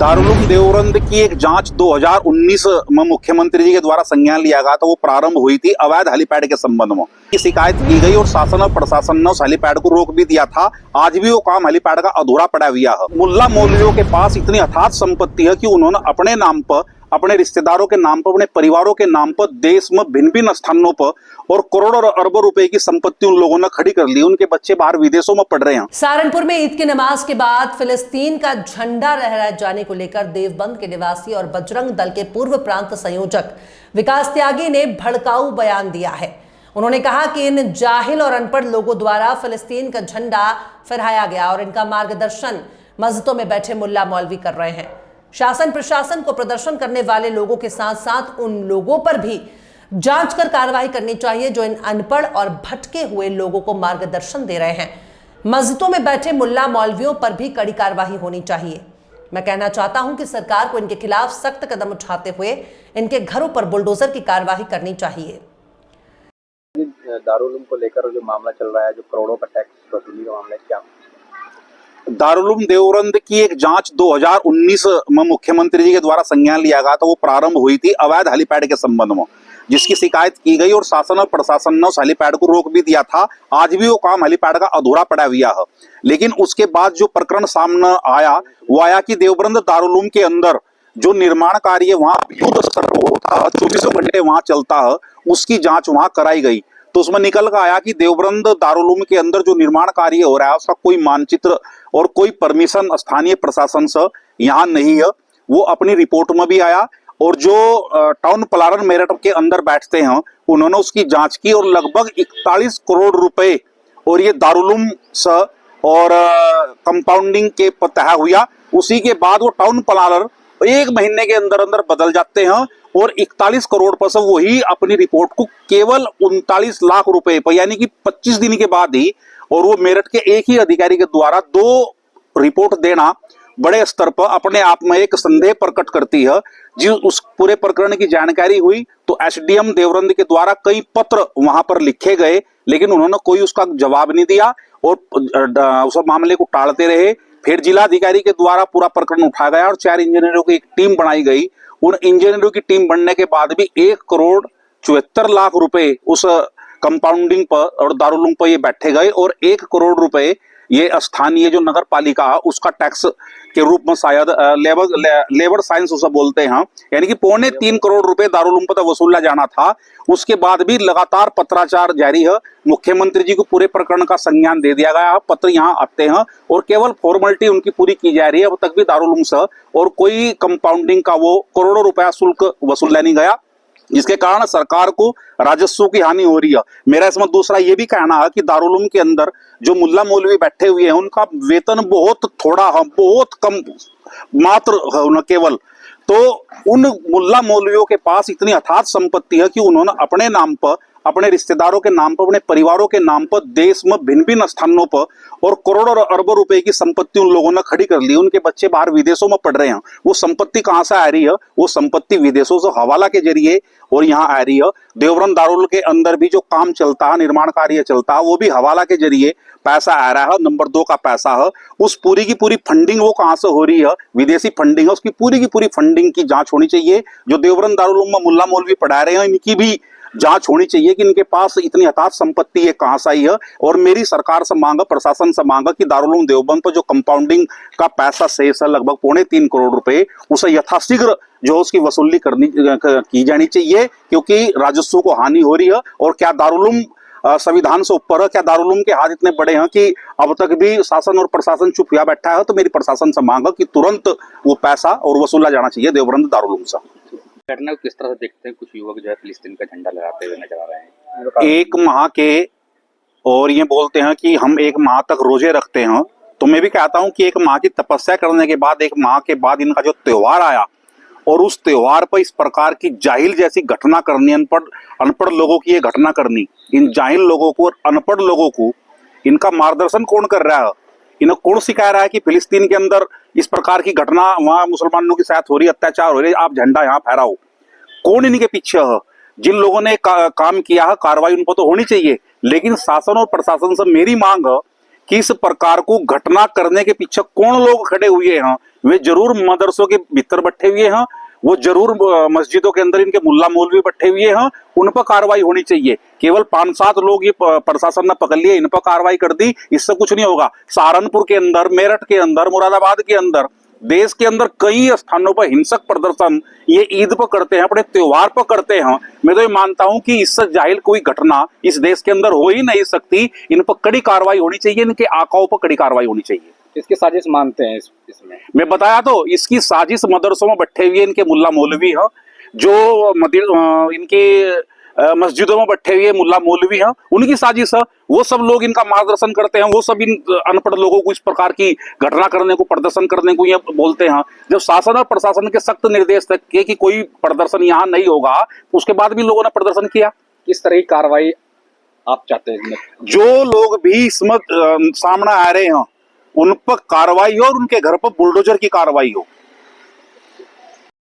दारुल देवबंद की एक जांच 2019 में मुख्यमंत्री जी के द्वारा संज्ञान लिया गया था। वो प्रारंभ हुई थी अवैध हेलीपैड के संबंध में की शिकायत की गई और शासन और प्रशासन ने उस हेलीपैड को रोक भी दिया था। आज भी वो काम हेलीपैड का अधूरा पड़ा हुआ है। मुल्ला मौलवियों के पास इतनी अथाह संपत्ति है कि उन्होंने अपने नाम पर, अपने रिश्तेदारों के नाम पर, अपने परिवारों के नाम पर देश में भिन्न भिन्न स्थानों पर और करोड़ों और अरबों रुपए की संपत्ति उन लोगों ने खड़ी कर ली। उनके बच्चे बाहर विदेशों में पढ़ रहे हैं। सहारनपुर में ईद की नमाज के बाद फिलिस्तीन का झंडा लहराए जाने को लेकर देवबंद के निवासी और बजरंग दल के पूर्व प्रांत संयोजक विकास त्यागी ने भड़काऊ बयान दिया है। उन्होंने कहा कि इन जाहिल और अनपढ़ लोगों द्वारा फिलिस्तीन का झंडा फहराया गया और इनका मार्गदर्शन मस्जिदों में बैठे मुल्ला मौलवी कर रहे हैं। शासन प्रशासन को प्रदर्शन करने वाले लोगों के साथ साथ उन लोगों पर भी जांच कर कार्रवाई करनी चाहिए जो इन अनपढ़ और भटके हुए लोगों को मार्गदर्शन दे रहे हैं। मस्जिदों में बैठे मुल्ला मौलवियों पर भी कड़ी कार्रवाई होनी चाहिए। मैं कहना चाहता हूं कि सरकार को इनके खिलाफ सख्त कदम उठाते हुए इनके घरों पर बुलडोजर की कार्रवाई करनी चाहिए। दारुल को लेकर जो मामला चल रहा है, जो करोड़ों का टैक्स वसूली का मामला है, क्या दारुल देवबंद की एक जांच 2019 में मुख्यमंत्री जी के द्वारा संज्ञान लिया गया था। वो प्रारंभ हुई थी अवैध हेलीपैड के संबंध में, जिसकी शिकायत की गई और शासन और प्रशासन ने उस हेलीपैड को रोक भी दिया था। आज भी वो काम हेलीपैड का अधूरा पड़ा हुआ है। लेकिन उसके बाद जो प्रकरण सामने आया वो आया कि देवबंद दारुल के अंदर जो निर्माण कार्य वहां युद्ध स्तर पर होता है, 24 घंटे वहां चलता है, उसकी जांच वहां कराई गई। तो उसमें निकल कर आया कि देवबंद दारुल के अंदर जो निर्माण कार्य हो रहा है उसका कोई मानचित्र और कोई परमिशन स्थानीय प्रशासन से यहाँ नहीं है। वो अपनी रिपोर्ट में भी आया और जो टाउन प्लानर मेरठ के अंदर बैठते हैं उन्होंने उसकी जांच की और लगभग 41 करोड़ रुपए और ये दारुल से और कंपाउंडिंग के तय हुआ। उसी के बाद वो टाउन प्लानर एक महीने के अंदर अंदर बदल जाते हैं और 41 करोड़ पर से वही अपनी रिपोर्ट को केवल 39 लाख रुपए पर, यानी कि 25 दिन के बाद ही, और वो मेरठ के एक ही अधिकारी के द्वारा 2 रिपोर्ट देना बड़े स्तर पर अपने आप में एक संदेह प्रकट करती है। जो उस पूरे प्रकरण की जानकारी हुई तो एसडीएम देवबंद के द्वारा कई पत्र वहां पर लिखे गए, लेकिन उन्होंने कोई उसका जवाब नहीं दिया और उस मामले को टालते रहे। फिर जिलाधिकारी के द्वारा पूरा प्रकरण उठाया गया और 4 इंजीनियरों की एक टीम बनाई गई। उन इंजीनियरों की टीम बनने के बाद भी 1 करोड़ 74 लाख रुपए उस कंपाउंडिंग पर और दारुल पर ये बैठे गए और 1 करोड़ रुपए ये स्थानीय जो नगर पालिका उसका टैक्स के रूप में शायद लेबर साइंस उसे बोलते हैं, यानी कि 3.25 करोड़ रुपए दारुल पर वसूला जाना था। उसके बाद भी लगातार पत्राचार जारी है। मुख्यमंत्री जी को पूरे प्रकरण का संज्ञान दे दिया गया है। पत्र यहाँ आते हैं और केवल फॉर्मेलिटी उनकी पूरी की जा रही है। अब तक भी दारुल से और कोई कंपाउंडिंग का वो करोड़ों रुपया शुल्क वसूला नहीं गया, जिसके कारण सरकार को राजस्व की हानि हो रही है। मेरा इसमें दूसरा ये भी कहना है कि दारुल के अंदर जो मुल्ला मौलवी बैठे हुए हैं उनका वेतन बहुत थोड़ा है, बहुत कम मात्र है केवल। तो उन मुल्ला मौलवियों के पास इतनी अथाह संपत्ति है कि उन्होंने अपने नाम पर, अपने रिश्तेदारों के नाम पर, अपने परिवारों के नाम पर देश में भिन्न भिन्न स्थानों पर और करोड़ों और अरबों रुपए की संपत्ति उन लोगों ने खड़ी कर ली। उनके बच्चे बाहर विदेशों में पढ़ रहे हैं। वो संपत्ति कहां से आ रही है? वो संपत्ति विदेशों से हवाला के जरिए और यहाँ आ रही है। देवबंद दारुल के अंदर भी जो काम चलता है, निर्माण कार्य चलता है, वो भी हवाला के जरिए पैसा आ रहा है। नंबर 2 का पैसा है। उस पूरी की पूरी फंडिंग वो कहां से हो रही है? विदेशी फंडिंग है। उसकी पूरी की पूरी फंडिंग की जांच होनी चाहिए। जो देवबंद दारुल में मुल्ला मौलवी पढ़ा रहे हैं इनकी भी जांच होनी चाहिए कि इनके पास इतनी अथाह संपत्ति है कहां से आई है। और मेरी सरकार से मांग, प्रशासन से मांग कि दारुल देवबंद पर जो कंपाउंडिंग का पैसा शेष है लगभग 3.25 करोड़ रुपए, उसे यथाशीघ्र जो उसकी वसूली की जानी चाहिए, क्योंकि राजस्व को हानि हो रही है। और क्या दारुल संविधान से ऊपर है? क्या दारुल के हाथ इतने बड़े हैं कि अब तक भी शासन और प्रशासन चुप हुआ बैठा है? तो मेरी प्रशासन से मांग कि तुरंत वो पैसा और वसूला जाना चाहिए देवबंद दारुल से। घटना को किस तरह से देखते हैं? कुछ युवक जो है फिलिस्तीन का झंडा लगाते हुए नजर आ रहे हैं। 1 माह के और ये बोलते हैं कि हम 1 माह तक रोजे रखते हैं। तो मैं भी कहता हूं कि 1 माह की तपस्या करने के बाद, 1 माह के बाद इनका जो त्योहार आया और उस त्योहार पर इस प्रकार की जाहिल जैसी घटना करनी, अनपढ़ लोगों की ये घटना करनी, इन जाहिल लोगों को और अनपढ़ लोगों को इनका मार्गदर्शन कौन कर रहा है? इन्हें कौन सिखा रहा है कि फिलिस्तीन के अंदर इस प्रकार की घटना, वहां मुसलमानों के साथ हो रही, अत्याचार हो रही, आप झंडा यहाँ फहराओ? कौन इनके पीछे है? जिन लोगों ने काम किया है कार्रवाई उन पर तो होनी चाहिए, लेकिन शासन और प्रशासन से मेरी मांग है किस प्रकार को घटना करने के पीछे कौन लोग खड़े हुए हैं, वे जरूर मदरसों के भीतर बैठे हुए हैं, वो जरूर मस्जिदों के अंदर इनके मुल्ला मौलवी बैठे हुए हैं, उन पर कार्रवाई होनी चाहिए। केवल 5-7 लोग ये प्रशासन ने पकड़ लिए, इन पर कार्रवाई कर दी, इससे कुछ नहीं होगा। सहारनपुर के अंदर, मेरठ के अंदर, मुरादाबाद के अंदर, देश के अंदर कई स्थानों पर हिंसक प्रदर्शन ये ईद पर करते हैं, अपने त्योहार पर करते हैं। मैं तो ये मानता हूं कि इससे जाहिल कोई घटना इस देश के अंदर हो ही नहीं सकती। इन पर कड़ी कार्रवाई होनी चाहिए, इनके आकाओं पर कड़ी कार्रवाई होनी चाहिए। इसकी साजिश मानते हैं इसमें? मैं बताया तो, इसकी साजिश मदरसों में बैठे हुए इनके मुल्ला मौलवी हैं, जो इनके मस्जिदों में बैठे हुए मुल्ला मौलवी हैं, उनकी साजिश है। वो सब लोग इनका मार्गदर्शन करते हैं, वो सब इन अनपढ़ लोगों को इस प्रकार की घटना करने को, प्रदर्शन करने को ये बोलते हैं। जब शासन और प्रशासन के सख्त निर्देश थे कि कोई प्रदर्शन यहाँ नहीं होगा, उसके बाद भी लोगों ने प्रदर्शन किया। किस तरह की कार्रवाई आप चाहते हैं? जो लोग भी इसमें सामने आ रहे हैं, उन पर कार्रवाई हो और उनके घर पर बुलडोजर की कार्रवाई हो।